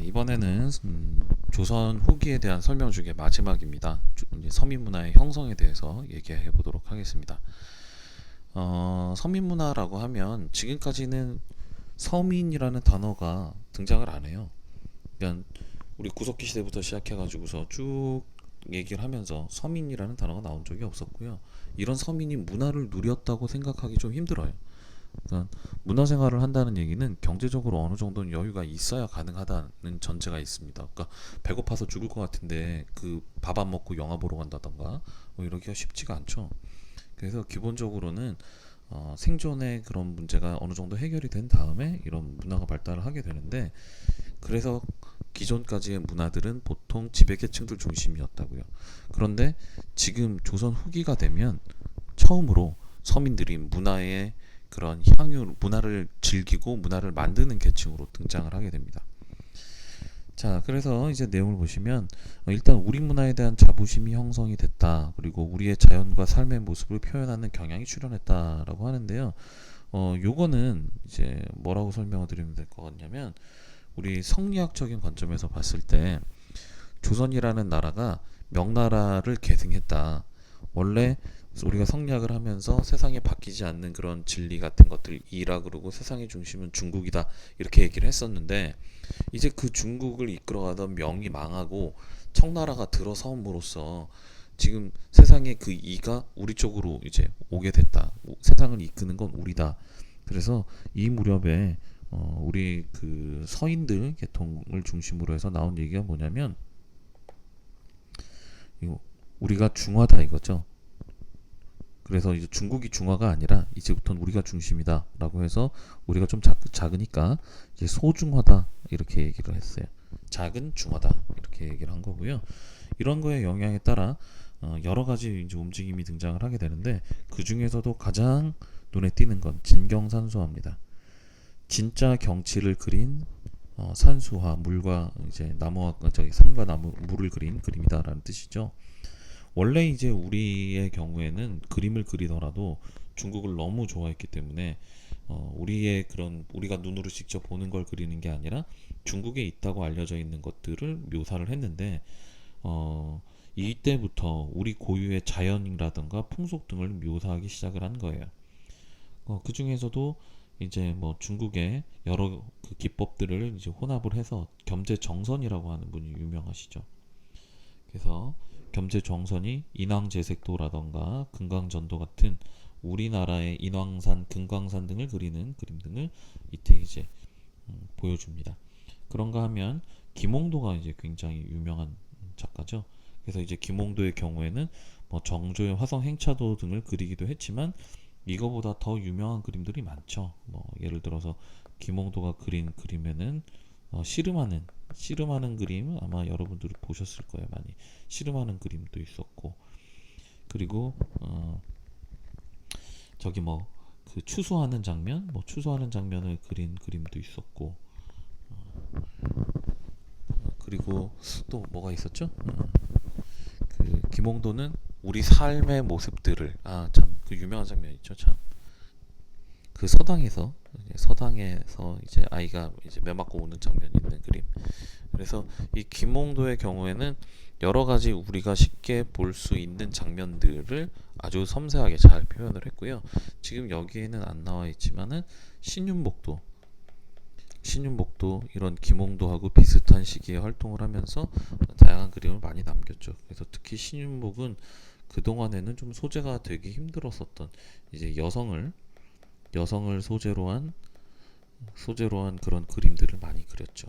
이번에는 조선 후기에 대한 설명 중에 마지막입니다. 이제 서민 문화의 형성에 대해서 얘기해 보도록 하겠습니다. 서민 문화라고 하면 지금까지는 서민이라는 단어가 등장을 안 해요. 그러니까 우리 구석기 시대부터 시작해가지고서 쭉 얘기를 하면서 서민이라는 단어가 나온 적이 없었고요. 이런 서민이 문화를 누렸다고 생각하기 좀 힘들어요. 그러니까 문화생활을 한다는 얘기는 경제적으로 어느 정도는 여유가 있어야 가능하다는 전제가 있습니다. 그러니까 배고파서 죽을 것 같은데 그 밥 안 먹고 영화 보러 간다던가 뭐 이러기가 쉽지가 않죠. 그래서 기본적으로는 생존의 그런 문제가 어느 정도 해결이 된 다음에 이런 문화가 발달을 하게 되는데, 그래서 기존까지의 문화들은 보통 지배계층들 중심이었다고요. 그런데 지금 조선 후기가 되면 처음으로 서민들이 문화의 그런 향유, 문화를 즐기고 문화를 만드는 계층으로 등장을 하게 됩니다. 자, 그래서 이제 내용을 보시면 일단 우리 문화에 대한 자부심이 형성이 됐다. 그리고 우리의 자연과 삶의 모습을 표현하는 경향이 출현했다라고 하는데요. 요거는 이제 뭐라고 설명을 드리면 될 것 같냐면, 우리 성리학적인 관점에서 봤을 때 조선이라는 나라가 명나라를 계승했다. 원래 우리가 성리학을 하면서 세상에 바뀌지 않는 그런 진리 같은 것들 이라 그러고 세상의 중심은 중국이다 이렇게 얘기를 했었는데, 이제 그 중국을 이끌어가던 명이 망하고 청나라가 들어섬으로써 지금 세상의 그 이가 우리 쪽으로 이제 오게 됐다. 세상을 이끄는 건 우리다. 그래서 이 무렵에 우리 그 서인들 계통을 중심으로 해서 나온 얘기가 뭐냐면, 우리가 중화다 이거죠. 그래서 이제 중국이 중화가 아니라 이제부터는 우리가 중심이다라고 해서 우리가 좀 작으니까 이제 소중화다 이렇게 얘기를 했어요. 작은 중화다 이렇게 얘기를 한 거고요. 이런 거에 영향에 따라 여러 가지 이제 움직임이 등장을 하게 되는데, 그 중에서도 가장 눈에 띄는 건 진경산수화입니다. 진짜 경치를 그린 산수화, 물과 이제 나무와 저기 산과 나무 물을 그린 그림이다라는 뜻이죠. 원래 이제 우리의 경우에는 그림을 그리더라도 중국을 너무 좋아했기 때문에 우리의 그런 우리가 눈으로 직접 보는 걸 그리는 게 아니라 중국에 있다고 알려져 있는 것들을 묘사를 했는데, 이때부터 우리 고유의 자연이라든가 풍속 등을 묘사하기 시작을 한 거예요. 그 중에서도 이제 뭐 중국의 여러 그 기법들을 이제 혼합을 해서 겸재정선이라고 하는 분이 유명하시죠. 그래서 겸재정선이 인왕제색도라던가 금강전도 같은 우리나라의 인왕산, 금강산 등을 그리는 그림 등을 이때 이제 보여줍니다. 그런가 하면 김홍도가 이제 굉장히 유명한 작가죠. 그래서 이제 김홍도의 경우에는 뭐 정조의 화성 행차도 등을 그리기도 했지만, 이거보다 더 유명한 그림들이 많죠. 뭐 예를 들어서 김홍도가 그린 그림에는 씨름하는 그림 아마 여러분들이 보셨을 거예요. 많이 씨름하는 그림도 있었고, 그리고 저기 뭐 그 추수하는 장면, 뭐 추수하는 장면을 그린 그림도 있었고, 그리고 또 뭐가 있었죠? 그 김홍도는 우리 삶의 모습들을, 참 그 유명한 장면 있죠. 참 그 서당에서 이제 아이가 이제 매 맞고 오는 장면이 있는 그림. 그래서 이 김홍도의 경우에는 여러 가지 우리가 쉽게 볼 수 있는 장면들을 아주 섬세하게 잘 표현을 했고요. 지금 여기에는 안 나와 있지만은 신윤복도 이런 김홍도하고 비슷한 시기에 활동을 하면서 다양한 그림을 많이 남겼죠. 그래서 특히 신윤복은 그동안에는 좀 소재가 되기 힘들었었던 이제 여성을 소재로 한 그런 그림들을 많이 그렸죠.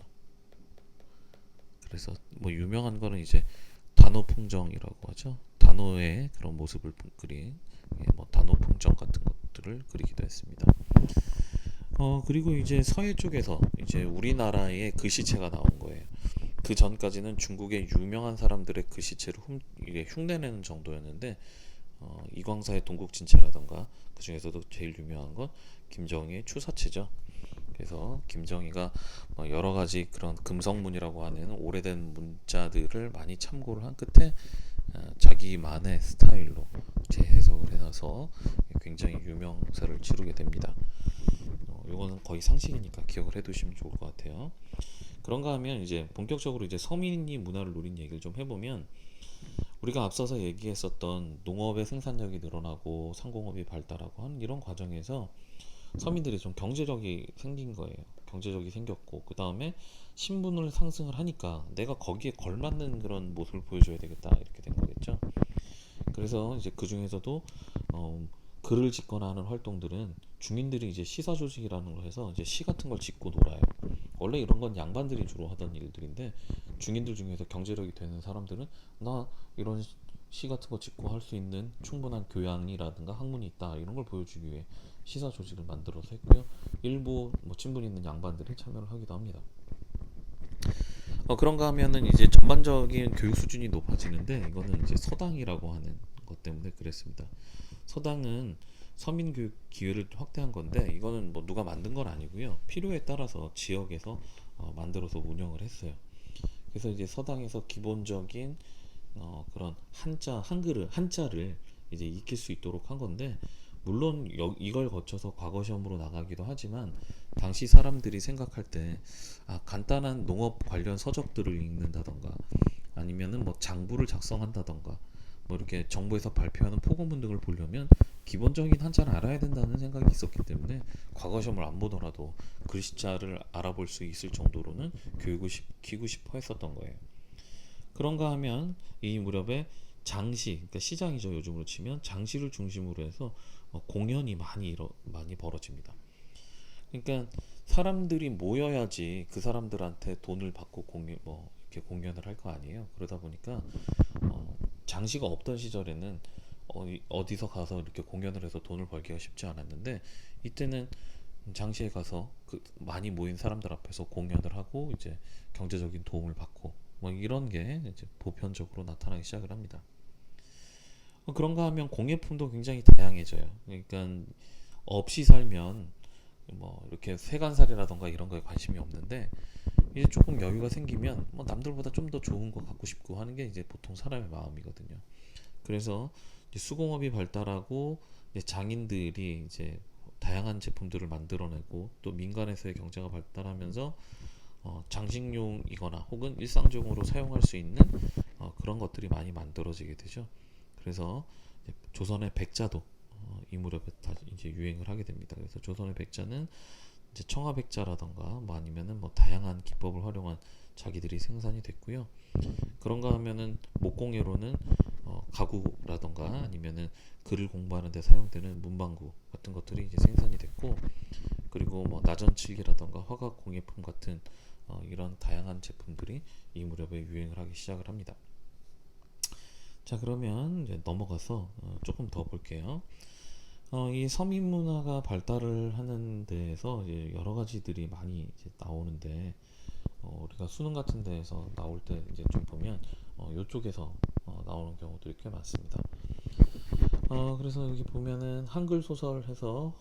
그래서 뭐 유명한 거는 이제 단오풍정이라고 하죠. 단오의 그런 모습을 그린 뭐 단오풍정 같은 것들을 그리기도 했습니다. 그리고 이제 서해 쪽에서 이제 우리나라의 글씨체가 나온 거예요. 그 전까지는 중국의 유명한 사람들의 글씨체를 이게 흉내내는 정도였는데, 이광사의 동국진체라던가 그 중에서도 제일 유명한 건 김정희의 추사체죠. 그래서 김정희가 여러 가지 그런 금성문이라고 하는 오래된 문자들을 많이 참고를 한 끝에 자기만의 스타일로 재해석을 해놔서 굉장히 유명세를 치르게 됩니다. 이거는 거의 상식이니까 기억을 해두시면 좋을 것 같아요. 그런가 하면 이제 본격적으로 이제 서민이 문화를 누린 얘기를 좀 해보면, 우리가 앞서서 얘기했었던 농업의 생산력이 늘어나고 상공업이 발달하고 하는 이런 과정에서 서민들이 좀 경제력이 생긴 거예요. 경제력이 생겼고, 그 다음에 신분을 상승을 하니까 내가 거기에 걸맞는 그런 모습을 보여줘야 되겠다, 이렇게 된 거겠죠. 그래서 이제 그 중에서도 어, 글을 짓거나 하는 활동들은 중인들이 이제 시사 조직이라는 걸 해서 이제 시 같은 걸 짓고 놀아요. 원래 이런 건 양반들이 주로 하던 일들인데, 중인들 중에서 경제력이 되는 사람들은 나 이런 시 같은 거 짓고 할 수 있는 충분한 교양이라든가 학문이 있다, 이런 걸 보여주기 위해 시사 조직을 만들어서 했고요. 일부 뭐 친분 있는 양반들이 참여를 하기도 합니다. 그런가 하면은 이제 전반적인 교육 수준이 높아지는데, 이거는 이제 서당이라고 하는 것 때문에 그랬습니다. 서당은 서민 교육 기회를 확대한 건데, 이거는 뭐 누가 만든 건 아니고요. 필요에 따라서 지역에서 만들어서 운영을 했어요. 그래서 이제 서당에서 기본적인 그런 한자를 이제 익힐 수 있도록 한 건데, 물론 이걸 거쳐서 과거 시험으로 나가기도 하지만, 당시 사람들이 생각할 때 간단한 농업 관련 서적들을 읽는다던가, 아니면은 뭐 장부를 작성한다던가, 뭐 이렇게 정부에서 발표하는 포고문 등을 보려면 기본적인 한자를 알아야 된다는 생각이 있었기 때문에, 과거 시험을 안 보더라도 글씨자를 알아볼 수 있을 정도로는 교육을 시키고 싶어 했었던 거예요. 그런가 하면 이 무렵에 장시, 그러니까 시장이죠, 요즘으로 치면 장시를 중심으로 해서 공연이 많이 벌어집니다. 그러니까 사람들이 모여야지 그 사람들한테 돈을 받고 이렇게 공연을 할 거 아니에요. 그러다 보니까 장시가 없던 시절에는 어디서 가서 이렇게 공연을 해서 돈을 벌기가 쉽지 않았는데, 이때는 장시에 가서 그 많이 모인 사람들 앞에서 공연을 하고 이제 경제적인 도움을 받고, 뭐 이런 게 이제 보편적으로 나타나기 시작을 합니다. 그런가 하면 공예품도 굉장히 다양해져요. 그러니까 없이 살면 뭐 이렇게 세간살이라던가 이런 거에 관심이 없는데, 이제 조금 여유가 생기면 뭐 남들보다 좀 더 좋은 거 갖고 싶고 하는 게 이제 보통 사람의 마음이거든요. 그래서 이제 수공업이 발달하고, 이제 장인들이 이제 다양한 제품들을 만들어내고, 또 민간에서의 경제가 발달하면서 장식용이거나 혹은 일상적으로 사용할 수 있는 그런 것들이 많이 만들어지게 되죠. 그래서 조선의 백자도 이 무렵에 다 이제 유행을 하게 됩니다. 그래서 조선의 백자는 이제 청아백자라던가 뭐 아니면은 뭐 다양한 기법을 활용한 자기들이 생산이 됐고요. 그런가 하면은 목공예로는 가구라던가 아니면은 글을 공부하는 데 사용되는 문방구 같은 것들이 이제 생산이 됐고, 그리고 뭐 나전칠기라던가 화각 공예품 같은 이런 다양한 제품들이 이 무렵에 유행을 하기 시작을 합니다. 자, 그러면 이제 넘어가서 조금 더 볼게요. 이 서민 문화가 발달을 하는 데에서 이제 여러 가지들이 많이 이제 나오는데, 우리가 수능 같은 데에서 나올 때 이제 좀 보면 이쪽에서 나오는 경우들이 꽤 많습니다. 그래서 여기 보면은 한글 소설 해서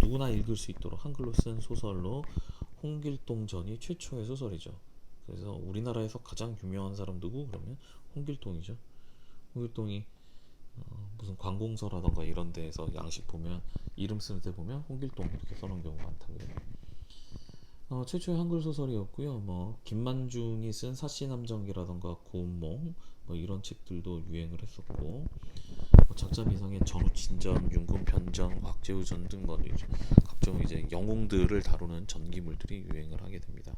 누구나 읽을 수 있도록 한글로 쓴 소설로 홍길동전이 최초의 소설이죠. 그래서 우리나라에서 가장 유명한 사람 누구? 그러면 홍길동이죠. 홍길동이 무슨 관공서라던가 이런 데에서 양식 보면 이름 쓰는 데 보면 홍길동 이렇게 써놓은 경우가 많다고요. 최초의 한글 소설이었고요. 뭐 김만중이 쓴 사시남정기라던가 고운몽 뭐 이런 책들도 유행을 했었고, 뭐 작자 미상의 전우친전, 윤금편전, 곽재우전 등 뭐 각종 이제 영웅들을 다루는 전기물들이 유행을 하게 됩니다.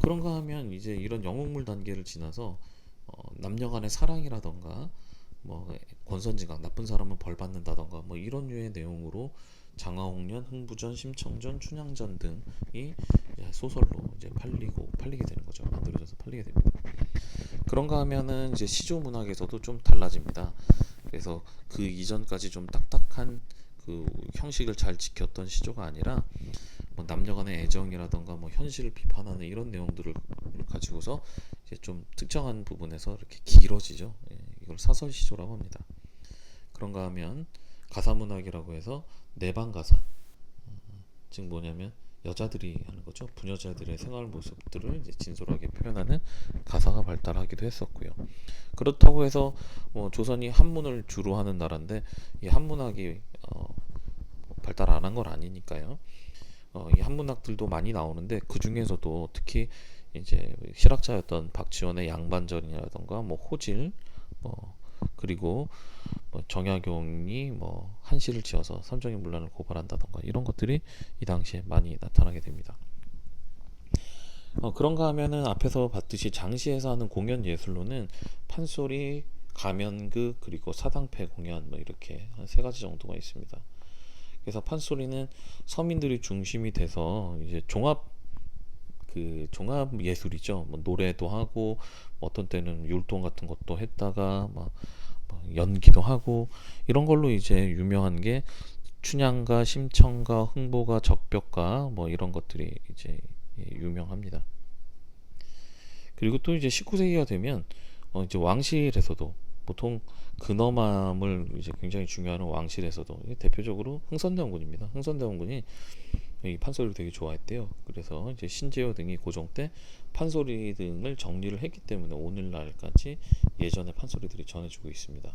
그런가 하면 이제 이런 영웅물 단계를 지나서 남녀간의 사랑이라던가 뭐 권선징악, 나쁜 사람은 벌 받는다던가 뭐 이런 류의 내용으로 장화홍련, 흥부전, 심청전, 춘향전 등이 소설로 이제 팔리게 되는 거죠. 만들어져서 팔리게 됩니다. 그런가 하면은 이제 시조 문학에서도 좀 달라집니다. 그래서 그 이전까지 좀 딱딱한 그 형식을 잘 지켰던 시조가 아니라, 뭐 남녀간의 애정이라던가 뭐 현실을 비판하는 이런 내용들을 가지고서 이제 좀 특정한 부분에서 이렇게 길어지죠. 이걸 사설 시조라고 합니다. 그런가 하면 가사문학이라고 해서 내방가사, 즉 뭐냐면 여자들이 하는 거죠. 부녀자들의 생활 모습들을 이제 진솔하게 표현하는 가사가 발달하기도 했었고요. 그렇다고 해서 뭐 조선이 한문을 주로 하는 나라인데 이 한문학이 발달 안 한 건 아니니까요. 이 한문학들도 많이 나오는데 그 중에서도 특히 이제 실학자였던 박지원의 양반전이라던가 뭐 호질, 뭐 그리고 뭐 정약용이 뭐 한시를 지어서 삼정의 문란을 고발한다던가 이런 것들이 이 당시에 많이 나타나게 됩니다. 그런가 하면은 앞에서 봤듯이 장시에서 하는 공연 예술로는 판소리, 가면극, 그리고 사당패 공연 뭐 이렇게 한 세 가지 정도가 있습니다. 그래서 판소리는 서민들이 중심이 돼서 이제 종합 예술이죠. 뭐 노래도 하고 뭐 어떤 때는 율동 같은 것도 했다가 뭐 연기도 하고 이런 걸로 이제 유명한 게 춘향가, 심청가, 흥보가, 적벽가 뭐 이런 것들이 이제 유명합니다. 그리고 또 이제 19세기가 되면 이제 왕실에서도 보통 근엄함을 이제 굉장히 중요하는 왕실에서도 대표적으로 흥선대원군입니다. 흥선대원군이 이 판소리를 되게 좋아했대요. 그래서 이제 신재호 등이 고종 때 판소리 등을 정리를 했기 때문에 오늘날까지 예전의 판소리들이 전해지고 있습니다.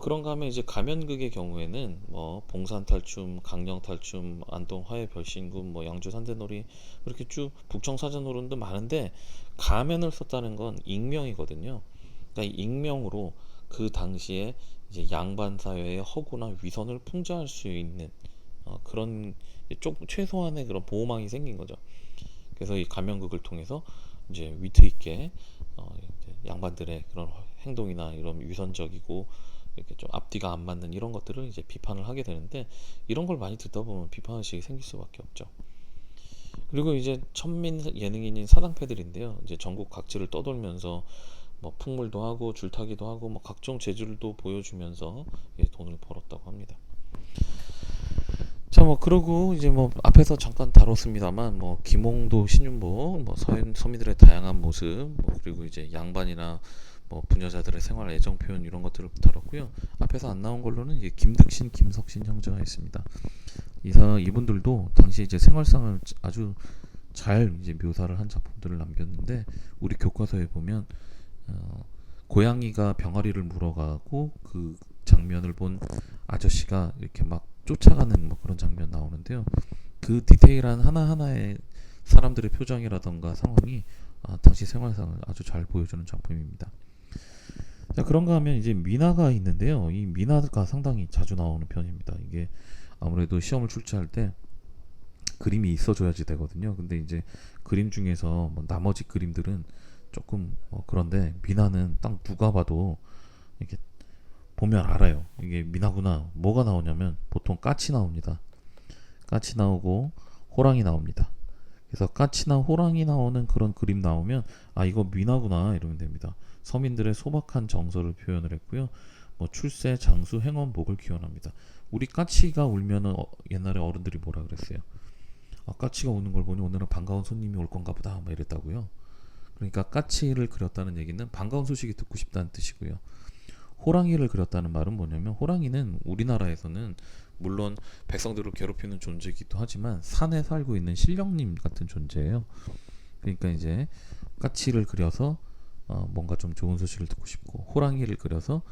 그런가 하면 이제 가면극의 경우에는 뭐 봉산탈춤, 강령탈춤, 안동 화해별신군, 뭐 양주 산대놀이 이렇게 쭉 북청사전으로도 많은데 가면을 썼다는 건 익명이거든요. 그러니까 이 익명으로 그 당시에 이제 양반 사회의 허구나 위선을 풍자할 수 있는 그런 최소한의 그런 보호망이 생긴 거죠. 그래서 이 가면극을 통해서 이제 위트 있게 이제 양반들의 그런 행동이나 이런 위선적이고 이렇게 좀 앞뒤가 안 맞는 이런 것들을 이제 비판을 하게 되는데 이런 걸 많이 듣다 보면 비판 의식이 생길 수밖에 없죠. 그리고 이제 천민 예능인인 사당패들인데요. 이제 전국 각지를 떠돌면서 뭐 풍물도 하고 줄타기도 하고 뭐 각종 재주도 보여주면서 돈을 벌었다고 합니다. 자, 뭐 그러고 이제 뭐 앞에서 잠깐 다뤘습니다만 뭐 김홍도, 신윤복, 뭐 서민들의 다양한 모습, 뭐 그리고 이제 양반이나 뭐 부녀자들의 생활 애정 표현 이런 것들을 다뤘고요. 앞에서 안 나온 걸로는 이제 김득신, 김석신 형제가 있습니다. 이분들도 당시 이제 생활상을 아주 잘 이제 묘사를 한 작품들을 남겼는데 우리 교과서에 보면 고양이가 병아리를 물어가고 그 장면을 본 아저씨가 이렇게 막 쫓아가는 뭐 그런 장면 나오는데요. 그 디테일한 하나하나의 사람들의 표정이라던가 상황이 당시 생활상을 아주 잘 보여주는 작품입니다. 자, 그런가 하면 이제 미나가 있는데요. 이 미나가 상당히 자주 나오는 편입니다. 이게 아무래도 시험을 출제할 때 그림이 있어줘야지 되거든요. 근데 이제 그림 중에서 뭐 나머지 그림들은 조금 그런데 미나는 딱 누가 봐도 이렇게 보면 알아요. 이게 미나구나. 뭐가 나오냐면 보통 까치 나옵니다. 까치 나오고 호랑이 나옵니다. 그래서 까치나 호랑이 나오는 그런 그림 나오면 이거 미나구나 이러면 됩니다. 서민들의 소박한 정서를 표현을 했고요. 뭐 출세, 장수, 행원, 복을 기원합니다. 우리 까치가 울면은 옛날에 어른들이 뭐라 그랬어요? 까치가 우는 걸 보니 오늘은 반가운 손님이 올 건가 보다 막 이랬다고요. 그러니까 까치를 그렸다는 얘기는 반가운 소식이 듣고 싶다는 뜻이고요. 호랑이를 그렸다는 말은 뭐냐면 호랑이는 우리나라에서는 물론 백성들을 괴롭히는 존재이기도 하지만 산에 살고 있는 신령님 같은 존재예요. 그러니까 이제 까치를 그려서 뭔가 좀 좋은 소식을 듣고 싶고 호랑이를 그려서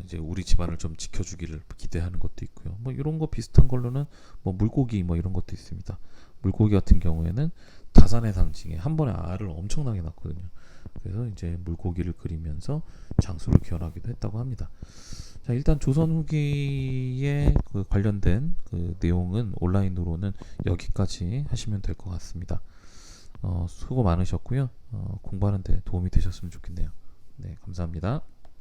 이제 우리 집안을 좀 지켜주기를 기대하는 것도 있고요. 뭐 이런 거 비슷한 걸로는 뭐 물고기 뭐 이런 것도 있습니다. 물고기 같은 경우에는 다산의 상징에 한 번에 알을 엄청나게 낳거든요. 그래서 이제 물고기를 그리면서 장수를 기원하기도 했다고 합니다. 자, 일단 조선 후기에 그 관련된 그 내용은 온라인으로는 여기까지 하시면 될 것 같습니다. 수고 많으셨고요. 공부하는 데 도움이 되셨으면 좋겠네요. 네, 감사합니다.